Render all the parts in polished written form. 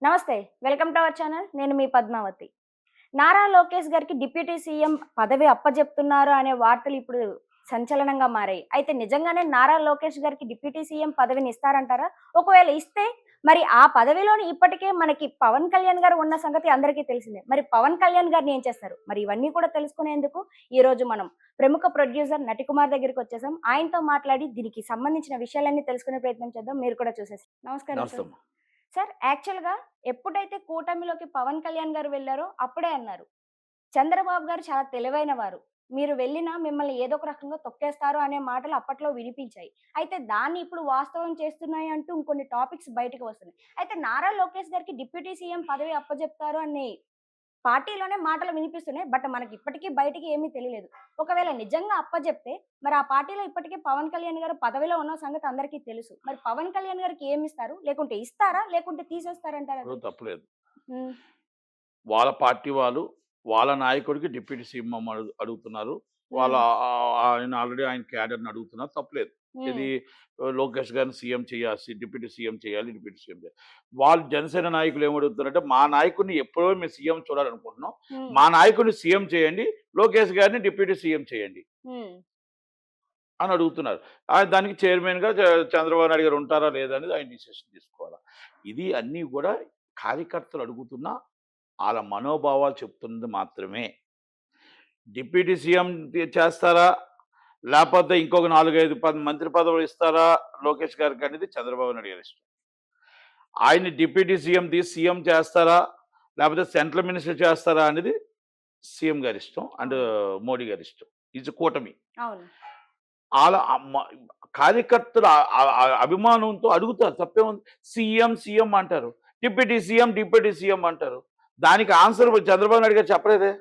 నమస్తే. Welcome to our channel. నేను మీ పద్మావతి. నారా లోకేష్ గారికి డిప్యూటీ సీఎం పదవి అప్పజెప్తున్నారు అనే వార్తలు ఇప్పుడు సంచలనంగా మారాయి. అయితే నిజంగానే నారా లోకేష్ గారికి డిప్యూటీ సీఎం పదవిని ఇస్తారంటారా? ఒకవేళ ఇస్తే మరి ఆ పదవిలోని ఇప్పటికే మనకి పవన్ కళ్యాణ్ గారు ఉన్న సంగతి అందరికీ తెలిసిందే. మరి పవన్ కళ్యాణ్ గారిని ఏం చేస్తారు? మరి ఇవన్నీ కూడా తెలుసుకునేందుకు ఈరోజు మనం ప్రముఖ ప్రొడ్యూసర్ నటికుమార్ దగ్గరికొచ్చేసాం. ఆయనతో మాట్లాడి దీనికి సంబంధించిన విషయాలన్నీ తెలుసుకునే ప్రయత్నం చేద్దాం. మీరు కూడా చూసేసి నమస్కారం నమస్తే సార్. అమ్మా. సార్ యాక్చువల్‌గా ఎప్పుడైతే కూటమిలోకి పవన్ కళ్యాణ్ గారు వెళ్లారో అప్పుడే అన్నారు. చంద్రబాబు గారు చాలా తెలివైన వారు. మీరు వెళ్ళినా మిమ్మల్ని ఏదో ఒక రకంగా తొక్కేస్తారు అనే మాటలు అప్పట్లో వినిపించాయి. అయితే దాన్ని ఇప్పుడు వాస్తవం చేస్తున్నాయి అంటూ ఇంకొన్ని టాపిక్స్ బయటకు వస్తున్నాయి. అయితే నారా లోకేష్ గారికి డిప్యూటీ సీఎం పదవి అప్పజెప్తారు అని పార్టీలోనే మాటలు వినిపిస్తున్నాయి. బట్ మనకి ఇప్పటికి బయటికి ఏమీ తెలియలేదు. ఒకవేళ నిజంగా అప్పజెప్తే మరి ఆ పార్టీలో ఇప్పటికే పవన్ కళ్యాణ్ గారు పదవిలో ఉన్న సంగతి అందరికీ తెలుసు. మరి పవన్ కళ్యాణ్ గారికి ఏమిస్తారు? లేకుంటే ఇస్తారా? లేకుంటే తీసేస్తారంటారా అది? ఇప్పుడు తప్పులేదు. హ్మ్. వాళ్ళ పార్టీ వాళ్ళు, వాళ్ళ నాయకుడికి డిప్యూటీ సీఎం అడుగుతున్నారు. వాళ్ళ హ్మ్. ఆయన క్యాడర్‌ని అడుగుతున్నారు. తప్పులేదు. హ్మ్. ఇది లోకేష్ గారిని సీఎం చేయాల్సి, డిప్యూటీ సీఎం చేయాలి, డిప్యూటీ సీఎం చేయాలి. వాళ్ళు జనసేన నాయకులు ఏమడుగుతున్నారంటే, మా నాయకుడిని ఎప్పుడో మేము సీఎం చూడాలనుకుంటున్నాం. హ్మ్. మా నాయకుడిని సీఎం చేయండి. లోకేష్ గారిని డిప్యూటీ సీఎం చేయండి హ్మ్. అని అడుగుతున్నారు. దానికి చైర్మన్‌గా చంద్రబాబు నాయుడు గారు ఉంటారా లేదా అనేది ఆయన డిసిషన్ తీసుకోవాలా. ఇది అన్నీ కూడా కార్యకర్తలు అడుగుతున్న ఆళ్ళ మనోభావాలు చెప్తున్నది మాత్రమే. డిప్యూటీ సీఎం చేస్తారా? లేపోతే ఇంకొక 4, 5 మంత్రి పదవులు ఇస్తారా లోకేష్ గారికి అనేది చంద్రబాబు నాయుడు గారి ఇష్టం. ఆయన్ని డిప్యూటీ సీఎం తీసి సీఎం చేస్తారా? లేపోతే సెంట్రల్ మినిస్టర్ చేస్తారా అనేది సీఎం గారి ఇష్టం. అండ్ అవును. మోడీ గారి ఇష్టం. ఇది కూటమి. అవును. ఆళ్ళ కార్యకర్తలు అభిమానంతో అడుగుతారు. తప్పేముంది? సీఎం, సీఎం అంటారు. డిప్యూటీ సీఎం, డిప్యూటీ సీఎం అంటారు. దానికి ఆన్సర్ చంద్రబాబు నాయుడు గారు చెప్పలేదే.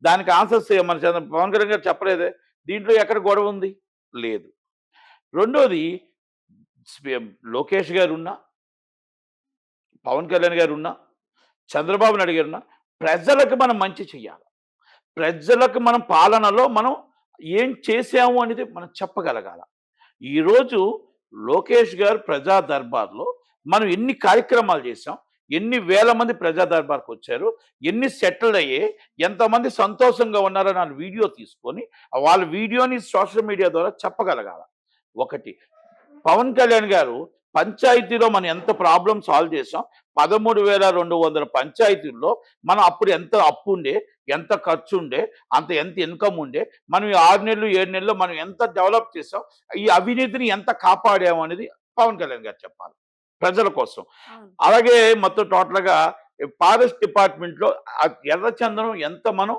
దానికి ఆన్సర్ మన పవన్ కళ్యాణ్ గారు చెప్పలేదే. దీంట్లో ఎక్కడ గొడవ ఉంది? లేదు. రెండోది స్వీయం లోకేష్ గారున్నా, పవన్ కళ్యాణ్ గారున్నా, చంద్రబాబు నాయుడు గారున్నా ప్రజలకు మనం మంచి చేయాలి. ప్రజలకు మనం పాలనలో మనం ఏం చేసాము అనేది మనం చెప్పగలగాల. ఈరోజు లోకేష్ గారు ప్రజా దర్బార్‌లో మనం ఎన్ని కార్యక్రమాలు చేశాం. ఎన్ని వేల మంది ప్రజా దర్బార్‌కొచ్చారు. ఎన్ని సెటిల్డ్ అయ్యాయి. ఎంతమంది సంతోషంగా ఉన్నారని ఆళ్ళు వీడియో తీసుకొని, వాళ్ళ వీడియోని సోషల్ మీడియా ద్వారా చెప్పగలగాల. ఒకటి. పవన్ కళ్యాణ్ గారు పంచాయతీలో మనం ఎంత ప్రాబ్లమ్ సాల్వ్ చేసాం. 13,200 పంచాయతీల్లో మనం అప్పుడు ఎంత అప్పుండే, ఎంత ఖర్చుండే, ఎంత ఇన్‌కమ్ ఉండే, మనం ఈ 6 నెలలు, 7 నెలల్లో మనం ఎంత డెవలప్ చేసాం. ఈ అవినీతిని ఎంత కాపాడాము అనేది పవన్ కళ్యాణ్ గారు చెప్పాలి. ప్రజల కోసం. అవును. అలాగే మొత్తం టోటల్‌గా ఫారెస్ట్ డిపార్ట్‌మెంట్‌లో ఎర్రచందనం ఎంత మనం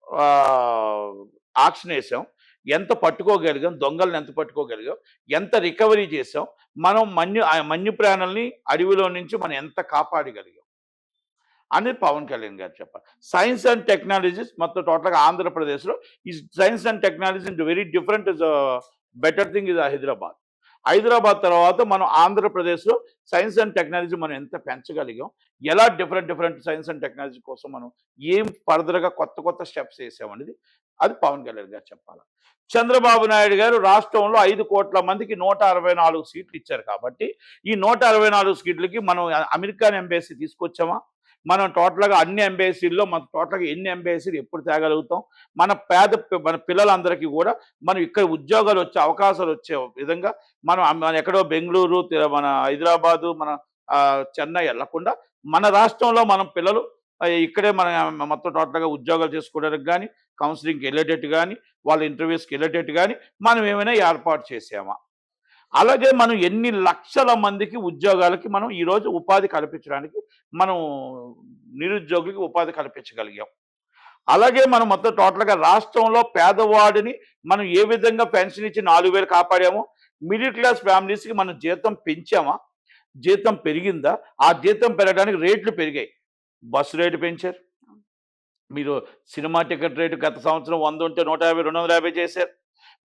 ఆహ్, ఆక్షన్ ఏసాం. ఎంత పట్టుకోగలిగాం, దొంగల్ని ఎంత పట్టుకోగలిగాం, ఎంత రికవరీ చేసాం, మనం మన్య ప్రాణుల్ని అడవిలో నుంచి మనం ఎంత కాపాడగలిగాం అనేది పవన్ కళ్యాణ్ గారు చెప్పాలి. సైన్స్ అండ్ టెక్నాలజీస్ మొత్తం టోటల్‌గా ఆంధ్రప్రదేశ్‌లో ఈ science and technology very different better thing is Hyderabad. Hyderabad తర్వాత మనం ఆంధ్రప్రదేశ్‌లో సైన్స్ అండ్ టెక్నాలజీ మనం ఎంత పెంచగలిగాం, ఎలా different different science and technology కోసం మనం ఏం ఫర్దర్‌గా కొత్త కొత్త స్టెప్స్ ఏసామనేది అది పవన్ కళ్యాణ్ గారు చెప్పాలి. చంద్రబాబు నాయుడు గారు రాష్ట్రంలో 5,00,00,000 మందికి 164 సీట్లు ఇచ్చారు కాబట్టి, ఈ 164 సీట్లకి మనం అమెరికన్ ఎంబసీ తీసుకొచ్చామా? మనం టోటల్‌గా అన్ని ఎంబసీల్లో మనం టోటల్‌గా ఎన్ని ఎంబసీలు ఎప్పుడు తేగలుగుతాం? మన పిల్లలందరికీ కూడా మనం ఇక్కడ ఉద్యోగాలు వచ్చే అవకాశాలు వచ్చే విధంగా మనం ఎక్కడో బెంగుళూరు, మన హైదరాబాదు, మన చెన్నై ఎళ్ళకుండా మన రాష్ట్రంలో మనం పిల్లలు ఇక్కడే మన మొత్తం టోటల్‌గా ఉద్యోగాలు చేసుకోవడానికి గాని, కౌన్సెలింగ్‌కి ఎళ్ళేటట్టు గాని, వాళ్ళ ఇంటర్వ్యూస్‌కి ఎళ్ళేటట్టు గాని మనం ఏమైనా ఏర్పాటు చేసామా? అలాగే మనం ఎన్ని లక్షల మందికి ఉద్యోగాలకి మనం ఈరోజు ఉపాధి కల్పించడానికి మనం నిరుద్యోగులకి ఉపాధి కల్పించగలిగాం. అలాగే మనం మొత్తం టోటల్‌గా రాష్ట్రంలో పేదవాడిని మనం ఏ విధంగా పెన్షన్ ఇచ్చి 4,000 కాపాడామో, మిడిల్ క్లాస్ ఫ్యామిలీస్‌కి మనం జీతం పెంచామా? జీతం పెరిగిందా? ఆ జీతం పెరగడానికి రేట్లు పెరిగాయి. బస్సు రేటు పెంచారు. మీరు సినిమా టికెట్ రేటు గత సంవత్సరం 100 ఉంటే 150, 250 చేశారు.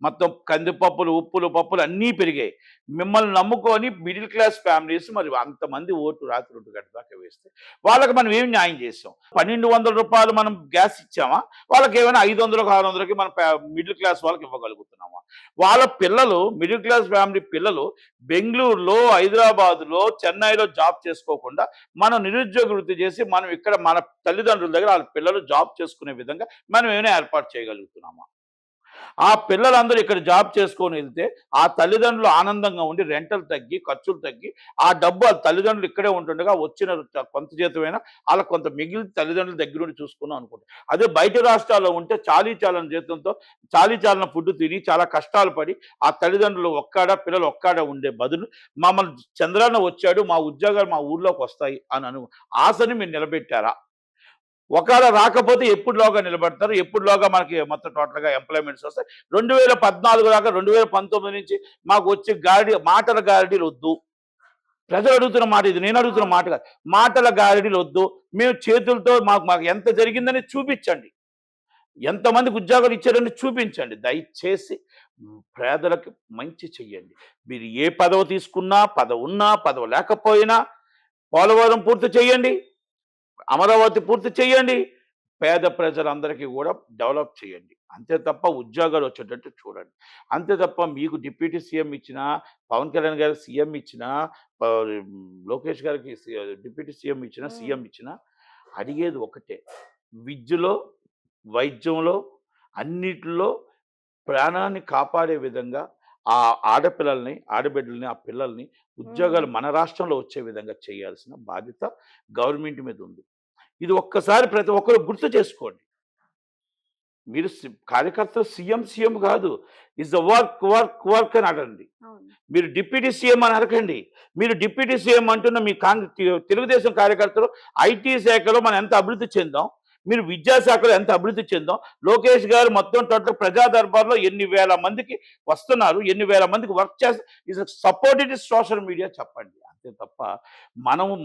మొత్తం కందిపప్పులు, ఉప్పులు, పప్పులు అన్నీ పెరిగాయి. మిమ్మల్ని నమ్ముకొని మిడిల్ క్లాస్ ఫ్యామిలీస్ మరి అంతమంది ఓటు రాత్రి 2 గంటల దాకా వేస్తే వాళ్ళకి మనం ఏం న్యాయం చేసాం? ₹1,200 మనం గ్యాస్ ఇచ్చామా? వాళ్ళకి ఏమైనా 500, 600కి మన మిడిల్ క్లాస్ వాళ్ళకి ఇవ్వగలుగుతున్నామా? వాళ్ళ పిల్లలు, మిడిల్ క్లాస్ ఫ్యామిలీ పిల్లలు బెంగళూరులో, హైదరాబాద్లో, చెన్నైలో జాబ్ చేసుకోకుండా మనం నిరుద్యోగ వృత్తి చేసి మనం ఇక్కడ మన తల్లిదండ్రుల దగ్గర వాళ్ళ పిల్లలు జాబ్ చేసుకునే విధంగా మనం ఏమైనా ఏర్పాటు చేయగలుగుతున్నామా? ఆ పిల్లలందరూ ఇక్కడ జాబ్ చేసుకొని వెళ్తే ఆ తల్లిదండ్రులు ఆనందంగా ఉండి రెంటలు తగ్గి, ఖర్చులు తగ్గి, ఆ డబ్బు ఆ తల్లిదండ్రులు ఇక్కడే ఉంటుండగా వచ్చిన కొంత జీతమైనా వాళ్ళకి కొంత మిగిలి తల్లిదండ్రుల దగ్గర నుండి చూసుకుందాం అనుకుంటారు. అదే బయట రాష్ట్రాల్లో ఉంటే చాలీచాలని జీతంతో చాలీచాలన ఫుడ్ తిని చాలా కష్టాలు పడి ఆ తల్లిదండ్రులు పిల్లలు ఒక్కాడ ఉండే బదులు మమ్మల్ని చంద్రన్న వచ్చాడు, మా ఉద్యోగాలు మా ఊర్లోకి వస్తాయి అని ఆశని మీరు నిలబెట్టారా? ఒకవేళ రాకపోతే ఎప్పుడులోగా నిలబడతారు? ఎప్పుడులోగా మనకి మొత్తం టోటల్‌గా ఎంప్లాయ్‌మెంట్స్ వస్తాయి? 2014 దాకా 2019 నుంచి మాకు వచ్చే మాటల గారడీలొద్దు. ప్రజలు అడుగుతున్న మాట ఇది. నేను అడుగుతున్న మాట కాదు. మాటల గారడీలొద్దు. మేము చేతులతో మాకు ఎంత జరిగిందని చూపించండి. ఎంతమందికి ఉద్యోగాలు ఇచ్చారని చూపించండి. దయచేసి పేదలకు మంచి చెయ్యండి. మీరు ఏ పదవి తీసుకున్నా, పదవున్నా, పదవి లేకపోయినా పోలవరం పూర్తి చేయండి. అమరావతి పూర్తి చేయండి. పేద ప్రజలందరికీ కూడా డెవలప్ చేయండి. అంతే తప్ప ఉద్యోగాలు వచ్చేటట్టు చూడండి. అంతే తప్ప మీకు డిప్యూటీ సీఎం ఇచ్చినా, పవన్ కళ్యాణ్ గారికి సీఎం ఇచ్చినా, లోకేష్ గారికి డిప్యూటీ సీఎం ఇచ్చినా, సీఎం ఇచ్చినా అడిగేది ఒకటే. విద్యలో, వైద్యంలో, అన్నిటిలో ప్రాణాన్ని కాపాడే విధంగా ఆ ఆడపిల్లల్ని, ఆడబిడ్డల్ని, ఆ పిల్లల్ని ఉద్యోగాలు మన రాష్ట్రంలో వచ్చే విధంగా చేయాల్సిన బాధ్యత గవర్నమెంట్ మీద ఉంది. ఇది ఒక్కసారి ప్రతి ఒక్కరు గుర్తు చేసుకోండి. మీరు కార్యకర్త సీఎం కాదు. ఇస్ ద వర్క్ అని అనండి. మీరు డిప్యూటీ సీఎం అని అనకండి. మీరు డిప్యూటీ సీఎం అంటున్న మీ తెలుగుదేశం కార్యకర్తలు ఐటీ శాఖలో మనం ఎంత అభివృద్ధి చెందాం, మీరు విద్యాశాఖలో ఎంత అభివృద్ధి చెందాం, లోకేష్ గారు మొత్తం టోటల్ ప్రజా దర్బార్లో ఎన్ని వేల మందికి వస్తున్నారు, ఎన్ని వేల మందికి వర్క్ చేస్తారు. ఇస్ సపోర్టెడ్ సోషల్ మీడియా చెప్పండి. అంతే తప్ప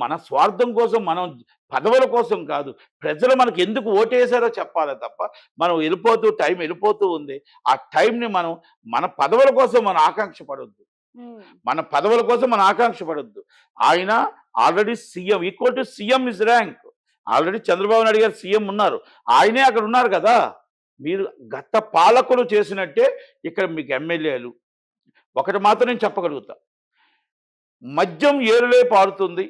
మన స్వార్థం కోసం, మనం పదవుల కోసం కాదు. ప్రజలు మనకు ఎందుకు ఓటేశారో చెప్పాలి తప్ప మనం టైం వెళ్ళిపోతూ ఉంది. ఆ టైంని మనం మన పదవుల కోసం మనం ఆకాంక్ష పడొద్దు. మన పదవుల కోసం మనం ఆకాంక్ష పడొద్దు. ఆయన already CM, equal to CM is rank. Already Chandrababu Naidu గారు సీఎం ఉన్నారు. ఆయనే అక్కడ ఉన్నారు కదా. మీరు గత పాలకులు చేసినట్టే ఇక్కడ మీకు ఎమ్మెల్యేలు. ఒకటి మాత్రం నేను చెప్పగలుగుతా. మద్యం ఏరులే పారుతుంది.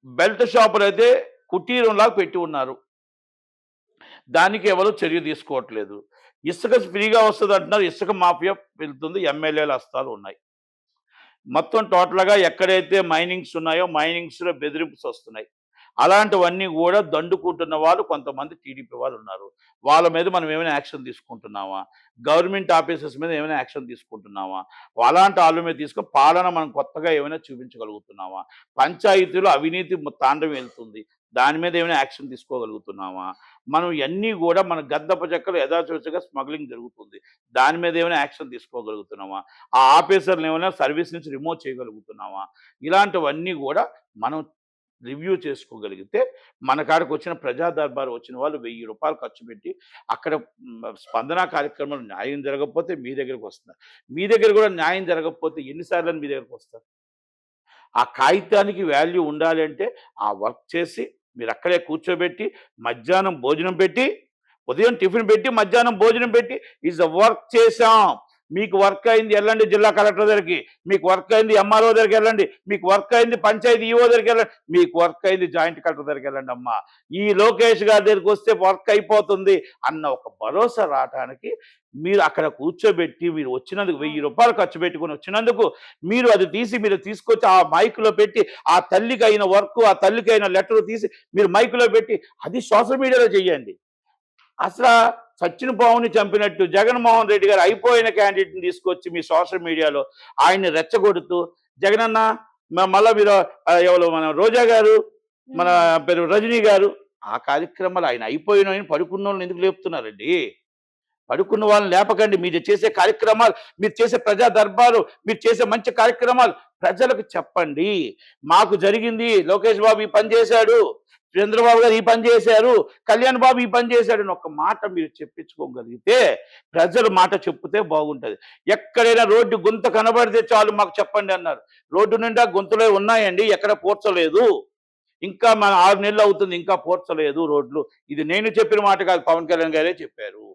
బెల్ట్ షాపులు అయితే కుటీరంలాగా పెట్టి ఉన్నారు. దానికి ఎవరు చర్య తీసుకోవట్లేదు. ఇసుక ఫ్రీగా వస్తుంది అంటున్నారు. ఇసుక మాఫియా వెళ్తుంది. ఎమ్మెల్యేల హస్తాలు ఉన్నాయి. మొత్తం టోటల్గా ఎక్కడైతే మైనింగ్స్ ఉన్నాయో మైనింగ్స్లో బెదిరింపులు వస్తున్నాయి. అలాంటివన్నీ కూడా దండుకుంటున్న వాళ్ళు కొంతమంది టీడీపీ వాళ్ళు ఉన్నారు. వాళ్ళ మీద మనం ఏమైనా యాక్షన్ తీసుకుంటున్నామా? గవర్నమెంట్ ఆఫీసర్స్ మీద ఏమైనా యాక్షన్ తీసుకుంటున్నామా? అలాంటి వాళ్ళ మీద తీసుకొని పాలన మనం కొత్తగా ఏమైనా చూపించగలుగుతున్నామా? పంచాయతీలో అవినీతి తాండవం వెళ్తుంది. దాని మీద ఏమైనా యాక్షన్ తీసుకోగలుగుతున్నామా? మనం ఇవన్నీ కూడా మన గద్దప చెక్కలు యథాచోచగా స్మగ్లింగ్ జరుగుతుంది. దాని మీద ఏమైనా యాక్షన్ తీసుకోగలుగుతున్నామా? ఆ ఆఫీసర్లు ఏమైనా సర్వీస్ నుంచి రిమూవ్ చేయగలుగుతున్నామా? ఇలాంటివన్నీ కూడా మనం రివ్యూ చేసుకోగలిగితే మన కాడికి వచ్చిన ప్రజా దర్బారు వచ్చిన వాళ్ళు ₹1000 ఖర్చు పెట్టి అక్కడ స్పందన కార్యక్రమంలో న్యాయం జరగకపోతే మీ దగ్గరకు వస్తున్నారు. మీ దగ్గర కూడా న్యాయం జరగకపోతే ఎన్నిసార్లు మీ దగ్గరకు వస్తారు? ఆ కాగితానికి వాల్యూ ఉండాలి అంటే ఆ వర్క్ చేసి మీరు అక్కడే కూర్చోబెట్టి మధ్యాహ్నం భోజనం పెట్టి, ఉదయం టిఫిన్ పెట్టి, మధ్యాహ్నం భోజనం పెట్టి ఈజ్ వర్క్ చేశాం. మీకు వర్క్ అయింది వెళ్ళండి జిల్లా కలెక్టర్ దగ్గరికి, మీకు వర్క్ అయింది ఎంఆర్ఓ దగ్గరికి వెళ్ళండి, మీకు వర్క్ అయింది పంచాయతీ ఈఓ దగ్గరికి వెళ్ళండి, మీకు వర్క్ అయింది జాయింట్ కలెక్టర్ దగ్గరికి వెళ్ళండి. అమ్మా ఈ లోకేష్ గారి దగ్గరికి వస్తే వర్క్ అయిపోతుంది అన్న ఒక భరోసా రావడానికి మీరు అక్కడ కూర్చోబెట్టి, మీరు వచ్చినందుకు ₹1000 ఖర్చు పెట్టుకుని వచ్చినందుకు మీరు అది తీసి మీరు తీసుకొచ్చి ఆ మైక్లో పెట్టి, ఆ తల్లికి అయిన వర్క్, ఆ తల్లికి అయిన లెటర్ తీసి మీరు మైక్లో పెట్టి అది సోషల్ మీడియాలో చెయ్యండి. అసలు సచిన్ పావుని చంపినట్టు జగన్మోహన్ రెడ్డి గారు అయిపోయిన క్యాండిడేట్ని తీసుకొచ్చి మీ సోషల్ మీడియాలో ఆయన్ని రెచ్చగొడుతూ, జగనన్న మళ్ళీ మీరు ఎవరు మన రోజా గారు, మన పేరు రజనీ గారు, ఆ కార్యక్రమాలు ఆయన అయిపోయిన పడుకున్న వాళ్ళని ఎందుకు లేపుతున్నారండి? పడుకున్న వాళ్ళని లేపకండి. మీరు చేసే కార్యక్రమాలు, మీరు చేసే ప్రజా దర్బారు, మీరు చేసే మంచి కార్యక్రమాలు ప్రజలకు చెప్పండి. మాకు జరిగింది, లోకేష్ బాబు ఈ పని చేశాడు, చంద్రబాబు గారు ఈ పని చేశారు, కళ్యాణ్ బాబు ఈ పని చేశాడని ఒక్క మాట మీరు చెప్పించుకోగలిగితే, ప్రజల మాట చెప్తే బాగుంటది. ఎక్కడైనా రోడ్డు గుంత కనబడితే చాలు మాకు చెప్పండి అన్నారు. రోడ్డు నిండా గుంతలే ఉన్నాయండి, ఎక్కడ పూడ్చలేదు. ఇంకా మన 6 నెలలు అవుతుంది, ఇంకా పూడ్చలేదు రోడ్లు. ఇది నేను చెప్పిన మాట కాదు, పవన్ కళ్యాణ్ గారే చెప్పారు.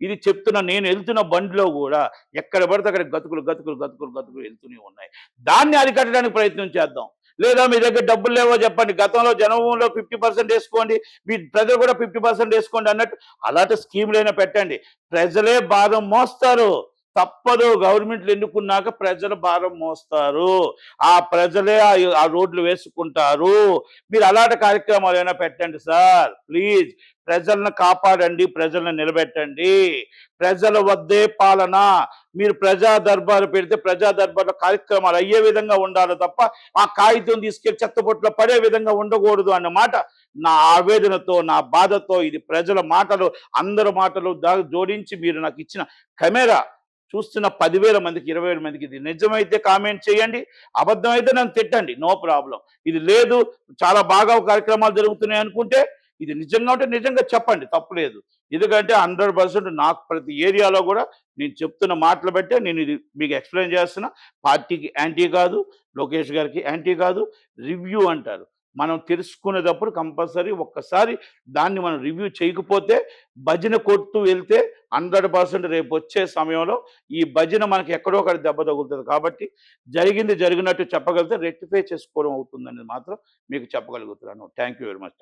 ఇది చెప్తున్న నేను వెళ్తున్న బండిలో కూడా ఎక్కడ పడితే అక్కడ గతుకులు గతుకులు గతుకులు గతుకులు వెళ్తూనే ఉన్నాయి. దాన్ని అరికట్టడానికి ప్రయత్నం చేద్దాం. లేదా మీ దగ్గర డబ్బులు లేవో చెప్పండి, గతంలో జనభూమిలో 50% వేసుకోండి, మీ ప్రజలు కూడా 50% వేసుకోండి అన్నట్టు అలాంటి స్కీములైనా పెట్టండి. ప్రజలే భారం మోస్తారు, తప్పదు. గవర్నమెంట్లు ఎన్నుకున్నాక ప్రజల భారం మోస్తారు, ఆ ప్రజలే ఆ రోడ్లు వేసుకుంటారు. మీరు అలాంటి కార్యక్రమాలు ఏమైనా పెట్టండి సార్, ప్లీజ్. ప్రజలను కాపాడండి, ప్రజలను నిలబెట్టండి. ప్రజల వద్దే పాలన. మీరు ప్రజా దర్బారు పెడితే ప్రజా దర్బార్లో కార్యక్రమాలు అయ్యే విధంగా ఉండాలి తప్ప ఆ కాగితం తీసుకెళ్లి చెత్తబొట్లో పడే విధంగా ఉండకూడదు అన్నమాట నా ఆవేదనతో, నా బాధతో. ఇది ప్రజల మాటలు, అందరి మాటలు జోడించి మీరు నాకు ఇచ్చిన కెమెరా చూస్తున్న 10,000 మందికి, 20,000 మందికి ఇది నిజమైతే కామెంట్ చేయండి, అబద్ధమైతే నన్ను తిట్టండి, నో ప్రాబ్లం. ఇది లేదు, చాలా బాగా కార్యక్రమాలు జరుగుతున్నాయి అనుకుంటే, ఇది నిజంగా ఉంటే నిజంగా చెప్పండి, తప్పులేదు. ఎందుకంటే 100% నాకు ప్రతి ఏరియాలో కూడా నేను చెప్తున్న మాటలు బట్టే నేను ఇది మీకు ఎక్స్ప్లెయిన్ చేస్తున్నా. పార్టీకి యాంటీ కాదు, లోకేష్ గారికి యాంటీ కాదు. రివ్యూ అంటారు, మనం తెలుసుకునేటప్పుడు కంపల్సరీ ఒక్కసారి దాన్ని మనం రివ్యూ చేయకపోతే భజన కొడుతూ వెళ్తే 100% రేపు వచ్చే సమయంలో ఈ భజన మనకి ఎక్కడో ఒకటి దెబ్బ తగులుతుంది. కాబట్టి జరిగింది జరిగినట్టు చెప్పగలిగితే రెక్టిఫై చేసుకోవడం అవుతుందనేది మాత్రం మీకు చెప్పగలుగుతున్నాను. Thank you very much.